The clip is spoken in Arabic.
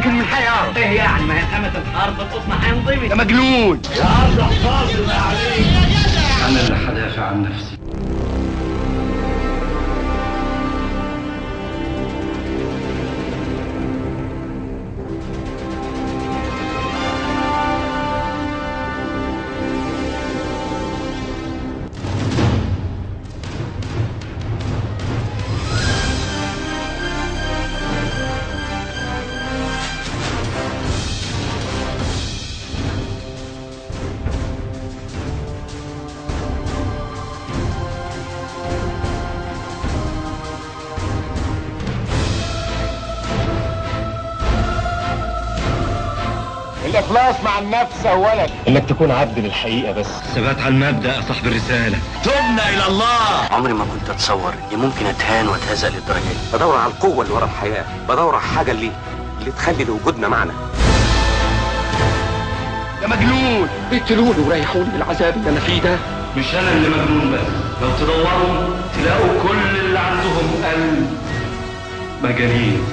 لكن من حياه ايه يعني؟ ما هي خامة الحرب بتصنع هينضمي. يا مجنون يا عبد القادر عليك. انا اللي هدافع عن نفسي. الاخلاص مع النفس اولا، انك تكون عبد للحقيقه بس. ثبات على المبدأ يا صاحب الرسالة. تبنا الى الله. عمري ما كنت اتصور اني ممكن اتهان واتهزأ للدرجه دي. بدور على القوه اللي ورا الحياه، بدور على حاجه اللي تخلي لوجودنا معنى. يا مجنون اقتلوني وريحوني من العذاب اللي انا فيه ده. مش انا اللي مجنون بس، لو تدوروا تلاقوا كل اللي عندهم قلب مجانين.